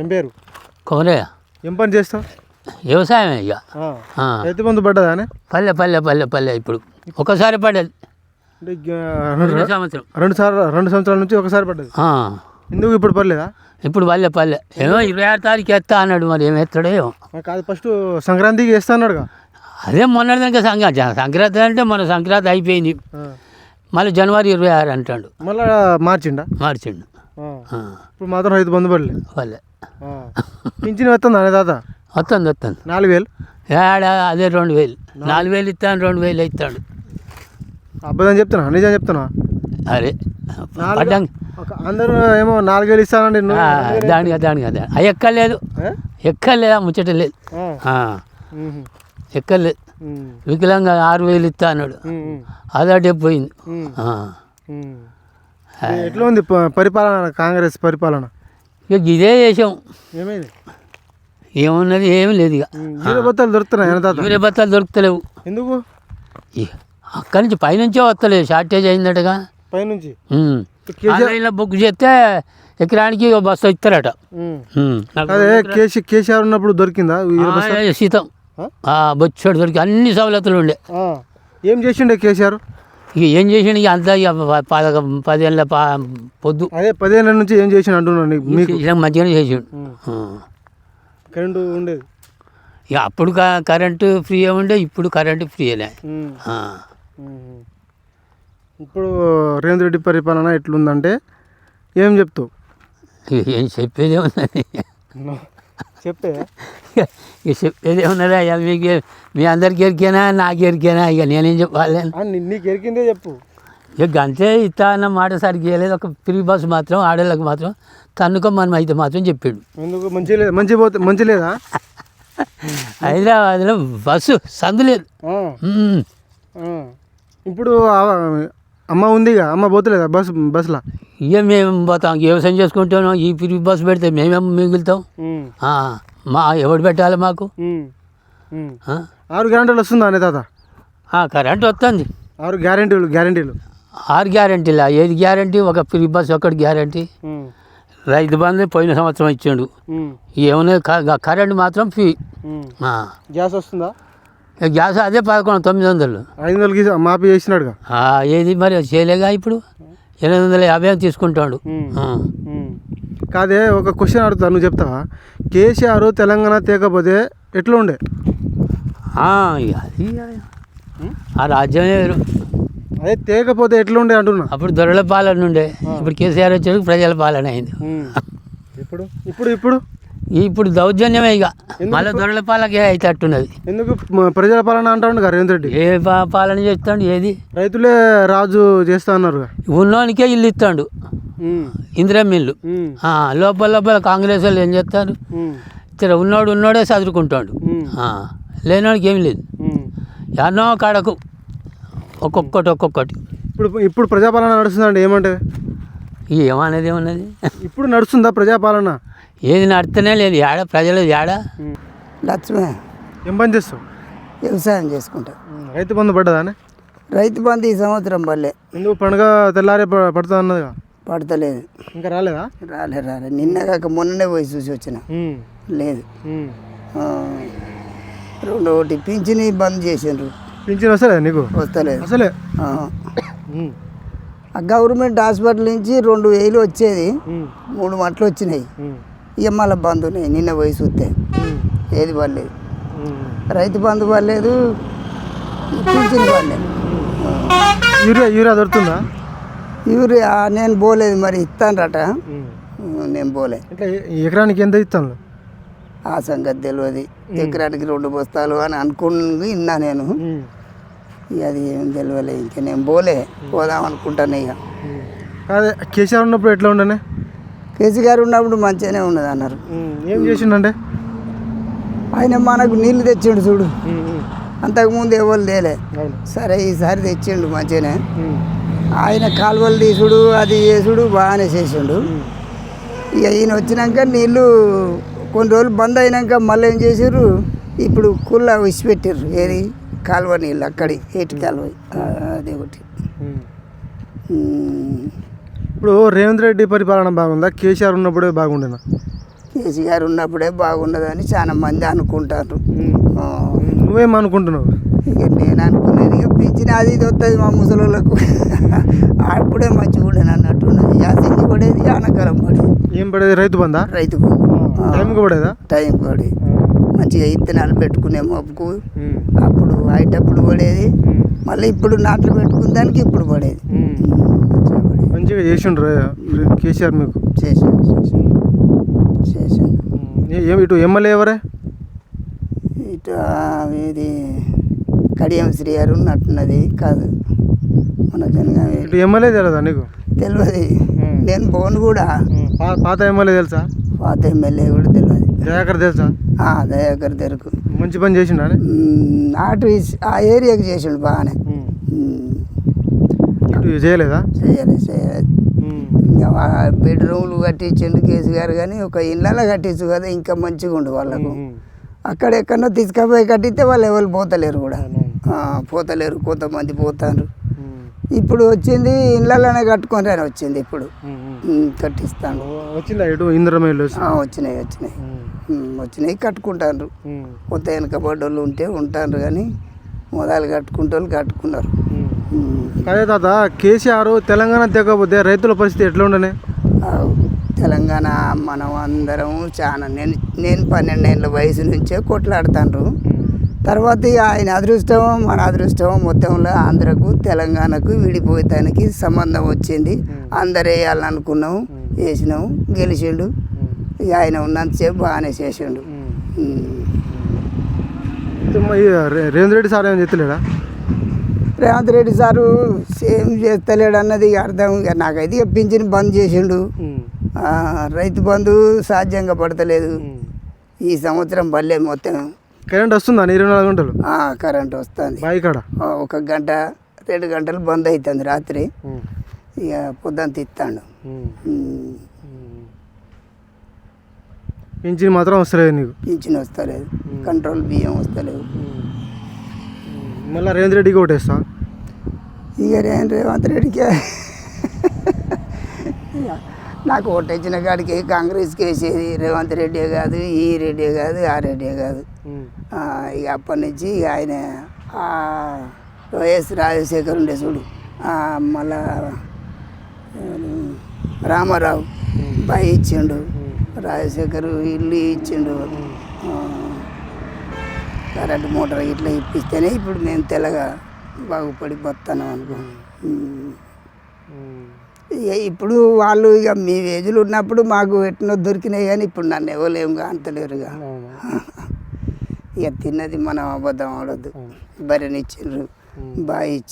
ఏం పేరు? కొమరయ్య. ఏం పని చేస్తావు? వ్యవసాయమే ఇక. రైతు బంధు పడ్డదానే? పల్లె పల్లె పల్లె పల్లె ఇప్పుడు ఒకసారి పడ్డది. సంవత్సరం 2 సంవత్సరాల నుంచి ఒకసారి పడ్డది. ఎందుకు ఇప్పుడు పర్లేదా? ఇప్పుడు పల్లె పల్లె ఏమో 26 తారీఖు ఎత్తా అన్నాడు, మరి ఏం ఎత్తాడో ఏమో. కాదు, ఫస్ట్ సంక్రాంతికి వేస్తా అన్నాడుగా. అదే మొన్నటిదాకా సంక్రాంతి అంటే మన సంక్రాంతి అయిపోయింది, మళ్ళీ జనవరి 26 అంటాడు. మళ్ళీ మార్చిండు. ఇప్పుడు మాత్రం రైతు బంధు పడలే. పల్లె పింఛన్ వస్తుందా తాత? వస్తుంది 4000. ఏడా అదే 2000. 4000 ఇస్తాను, 2000 ఇస్తాడు. అబద్ధం చెప్తున్నా, నిజం చెప్తున్నా? అరే అందరూ ఏమో 4000 ఇస్తానండి. దానికి అది ఎక్కలేదు, ఎక్కలేదా ముచ్చట లేదు, ఎక్కలేదు. వికలంగా 6000 ఇస్తా అన్నాడు, అదటే పోయింది. ఎట్లా ఉంది పరిపాలన, కాంగ్రెస్ పరిపాలన? ఇక ఇదే చేసాం. ఏమైంది? ఏమున్నది ఏమి లేదు. ఇక యూరియా బత్తాలు దొరుకుతున్నాయి? యూరియా బత్తాలు దొరుకుతలేవు. ఎందుకు? అక్కడి నుంచి పైనుంచే వస్తలేదు, షార్టేజ్ అయిందటగా. పైనుంచి ఆన్లైన్లో బుక్ చేస్తే ఎకరానికి బస్సు ఇస్తారట. అదే కేసీఆర్ ఉన్నప్పుడు దొరికిందా సీతం? బొచ్చాడు దొరికి, అన్ని సవలతులు ఉండే. ఏం చేసిండే కేసీఆర్? ఇక ఏం చేసిండు ఇక అంతా, ఇక 10 ఏళ్ళ పొద్దు. అదే 10 ఏళ్ళ నుంచి ఏం చేసిండు అంటున్నాను. మీకు మంచిగానే చేసిండు. కరెంటు ఉండేది ఇక అప్పుడు కరెంటు ఫ్రీ ఉండే, ఇప్పుడు కరెంటు ఫ్రీయే. ఇప్పుడు రేవంత్ రెడ్డి పరిపాలన ఎట్లుందంటే ఏం చెప్తావు? ఏం చెప్పేదే ఉన్నది, చెప్పేదే ఉన్నదా? మీకు మీ అందరికి ఎరికేనా, నాకు ఎరికేనా? ఇక నేనేం చెప్పాలి? నీకు ఎరికిందే చెప్పు. ఇక అంతే, ఇస్తా అన్న మాట సరిగ్గా చేయలేదు. ఒక ఫ్రీ బస్సు మాత్రం ఆడేళ్ళకి మాత్రం తన్నుకోమని అయితే మాత్రం చెప్పాడు. ఎందుకు మంచి లేదా? హైదరాబాద్లో బస్సు సందు లేదు. ఇప్పుడు అమ్మ ఉందిగా, అమ్మ పోతలేదా బస్సులో? ఇక మేము పోతాం, వ్యవసాయం చేసుకుంటాం. ఈ ఫ్రీ బస్సు పెడితే మేమేమో మిగులుతాం. ఎవడు పెట్టాలి మాకు? 6 గ్యారెంటీలు వస్తుందా అనే తాత? కరెంట్ వస్తుంది. 6 గ్యారెంటీలు 6 గ్యారెంటీలా? ఏది గ్యారెంటీ? ఒక ఫ్రీ బస్ ఒకటి గ్యారెంటీ. రైతు బంధు పోయిన సంవత్సరం ఇచ్చాడు. ఏమన్నా కరెంట్ మాత్రం ఫ్రీ. గ్యాస్ వస్తుందా? గ్యాస్ అదే 11,900. 500కి మాఫీ చేసినాడుగా. ఏది మరి చేయలేగా, ఇప్పుడు 850 తీసుకుంటాడు. కాదే, ఒక క్వశ్చన్ అడుగుతా, నువ్వు చెప్తావా? కేసీఆర్ తెలంగాణ తేకపోతే ఎట్లా ఉండే? ఆ రాజ్యమే వేరు. అదే తేకపోతే ఎట్లా ఉండే అంటున్నా. అప్పుడు దొరల పాలన ఉండే, ఇప్పుడు కేసీఆర్ వచ్చేది ప్రజల పాలన అయింది. ఇప్పుడు దౌర్జన్యమే. ఇక మళ్ళీ దొరల పాలకే అయితే అట్టున్నది. ఎందుకు ప్రజల పాలన అంటాడు రేవంత్ రెడ్డి? ఏ పాలన చేస్తాడు? ఏది? రైతులే రాజు చేస్తా అన్నారు. ఉన్నోనికే ఇల్లు ఇస్తాడు, ఇందిరమ్మ ఇల్లు. లోపల కాంగ్రెస్ వాళ్ళు ఏం చేస్తారు? ఉన్నోడే చదువుకుంటాడు, లేనివాడికి ఏమి లేదు. ఎన్నో కాడకు ఒక్కొక్కటి. ఇప్పుడు ప్రజాపాలన నడుస్తుందండి, ఏమంటే? ఏమనేది ఏమన్నది? ఇప్పుడు నడుస్తుందా ప్రజాపాలన? ఏది నడుస్తూనే లేదు. ప్రజలు లక్ష్మే. ఏం పని చేస్తావు? వ్యవసాయం చేసుకుంటా. రైతు బంధు పడ్డదా? రైతు బంధు ఈ సంవత్సరం పడలే. ఎందుకు? పండుగ తెల్లారే పడుతుంది అన్నదిగా. పడతలేదు ఇంకా. రాలేదా? రాలే నిన్న కాక మొన్ననే పోయి చూసి వచ్చిన. లేదు. 2 పింఛని బంద్ చేసిండ్రు. పింఛన్ వస్తలేదు నీకు? వస్తలేదు అసలే. గవర్నమెంట్ హాస్పిటల్ నుంచి 2000 వచ్చేది, 3 మట్లు వచ్చినాయి. ఇక మళ్ళీ బంద్ ఉన్నాయి. నిన్న పోయి చూస్తే ఏది పడలేదు. రైతు బంధు పడలేదు, పింఛన్ పడలేదు. యూరియా దొరుకుతుందా? యూరియా నేను పోలేదు, మరి ఇస్తానరట. నేను పోలే. ఎకరానికి ఎంత ఇస్తాను? ఆ సంగతి తెలియదు. ఎకరానికి 2 బస్తాలు అని అనుకుని విన్నా నేను. అది ఏం తెలియలే. ఇంకా నేను పోదాం అనుకుంటాను. ఇక అదే కేసీఆర్ ఉన్నప్పుడు ఎట్లా ఉండనే? కేసీఆర్ ఉన్నప్పుడు మంచిగానే ఉన్నది అన్నారు. ఏం చేసిండే? ఆయన మనకు నీళ్ళు తెచ్చిండు చూడు, అంతకుముందు ఎవరు తేలే. సరే ఈసారి తెచ్చిండు మంచిగానే. ఆయన కాలువలు తీసుడు అది చేసుడు బాగానే చేసిండు. ఇక ఈయన వచ్చినాక నీళ్ళు కొన్ని రోజులు బంద్ అయినాక మళ్ళీ ఏం చేసారు, ఇప్పుడు కుళ్ళ విసిపెట్టారు. ఏది? కాలువ నీళ్ళు అక్కడి ఏటి కాలువ, అదే ఒకటి. ఇప్పుడు రేవంత్ రెడ్డి పరిపాలన బాగుందా? కేసీఆర్ ఉన్నప్పుడే బాగుండేనా? కేసీఆర్ ఉన్నప్పుడే బాగున్నదని చాలా మంది అనుకుంటారు. ఆ, నువ్వేమనుకుంటున్నావు? ఇక నేను అనుకునేది ఇక పింఛన్ అది ఇది వస్తుంది మా ముసలోళ్ళకు. అప్పుడే మంచిగా ఉండేది అన్నట్టున్నది. యాసింగి పడేది, ఆనకాలం పడేది. ఏం పడేది? రైతు బందా? రైతుకు టైంకి పడేదా? టైం పడేది. మంచిగా ఇత్తనాలు పెట్టుకునే మబ్బుకు అప్పుడు అయిటప్పుడు పడేది. మళ్ళీ ఇప్పుడు నాట్లు పెట్టుకునే దానికి ఇప్పుడు పడేది. మంచిగా చేసిండ్రు కేసీఆర్ మీకు. చేసాను. ఇటు ఎమ్మెల్యే ఎవరే? ఇటు ఇది కడియం శ్రీ గారు ఉన్నట్టున్నది కాదు, మన జనగా ఇటు ఎమ్మెల్యే తెలియదా నీకు? తెలియదు. నేను పోను కూడా. పాత ఎమ్మెల్యే తెలుసా? పాత ఎమ్మెల్యే కూడా తెలియదు. దయాకర్ తెలుసా? దయాకర్ తెరకు మంచి పని చేసిండా? అటు ఆ ఏరియాకి చేసిండు బాగానే. ఇటు చేయలేదా? చేయలేదు. ఇంకా బెడ్రూమ్లు కట్టించిండు కేసీఆర్, కానీ ఒక ఇళ్ళలో కట్టించు కదా ఇంకా మంచిగా ఉండు వాళ్ళకు. అక్కడెక్కడో తీసుకుపోయి కట్టిస్తే వాళ్ళు ఎవరు పోతలేరు కూడా. పోతలేరు, కొంతమంది పోతారు. ఇప్పుడు వచ్చింది ఇళ్ళలోనే కట్టుకొని అని వచ్చింది. ఇప్పుడు కట్టిస్తాను. వచ్చిందా ఇటు ఇంద్రమేలు? వచ్చినాయి కట్టుకుంటారు. కొత్త వెనకబడ్డోళ్ళు ఉంటే ఉంటారు, కానీ మొదలు కట్టుకుంటోళ్ళు కట్టుకున్నారు. అదే తాత, కేసీఆర్ తెలంగాణ తెగకపోతే రైతుల పరిస్థితి ఎట్లా ఉండనే? తెలంగాణ మనం అందరం చాలా నేను 12 ఏళ్ళ వయసు నుంచే కొట్లాడుతాను. తర్వాత ఆయన అదృష్టం మన అదృష్టం మొత్తంలో ఆంధ్రకు తెలంగాణకు విడిపోయేదానికి సంబంధం వచ్చింది. అందరు వేయాలని అనుకున్నాము, వేసినాము, గెలిచిండు. ఇక ఆయన ఉన్నంతసేపు బాగానే చేసిండు. రేవంత్ రెడ్డి సార్ ఏం చెప్తలేడా? రేవంత్ రెడ్డి సారు సేమ్ చేస్తలేడు అన్నది అర్థం. ఇక నాకైతే ఇక పింఛన్ బంద్ చేసిండు. రైతు బంధు సాధ్యంగా పడతలేదు. ఈ సంవత్సరం బల్లే మొత్తం. కరెంట్ వస్తుందా 24 గంటలు? కరెంట్ వస్తుంది. బాయికాడ 1 గంట 2 గంటలు బంద్ అవుతుంది రాత్రి. ఇక పొద్దున్న తిత్తాడు. పింఛన్ మాత్రం వస్తలేదు నీకు? పింఛన్ వస్తలేదు, కంట్రోల్ బియ్యం వస్తలేవు. మళ్ళీ రేవంత్ రెడ్డికి ఓటేస్తా. ఇక రేవంత్ రెడ్డికి నాకు ఓటేసిన కాడికి కాంగ్రెస్కి వేసేది రేవంత్ రెడ్డి కాదు, ఈ రెడ్డి కాదు, ఆ రెడ్డి కాదు. ఇక అప్పటి నుంచి ఇక ఆయన వైఎస్ రాజశేఖర్ ఉండే చూడు, మళ్ళా రామారావు బాగా ఇచ్చిండు. రాజశేఖర్ ఇల్లు ఇచ్చిండు, కరెంట్ మోటార్ ఇట్లా ఇప్పిస్తేనే ఇప్పుడు మేము తెల్లగా బాగుపడి బతాను అనుకో. ఇక ఇప్పుడు వాళ్ళు ఇక మీ ఏజ్లో ఉన్నప్పుడు మాకు ఎట్నో దొరికినాయి, కానీ ఇప్పుడు నన్ను ఎవరు ఏం కాంతలేరుగా. ఇక తిన్నది మనం అబద్ధం ఆడొద్దు. బర్రెనిచ్చిండ్రు, బాగా ఇచ్చిండ్రు.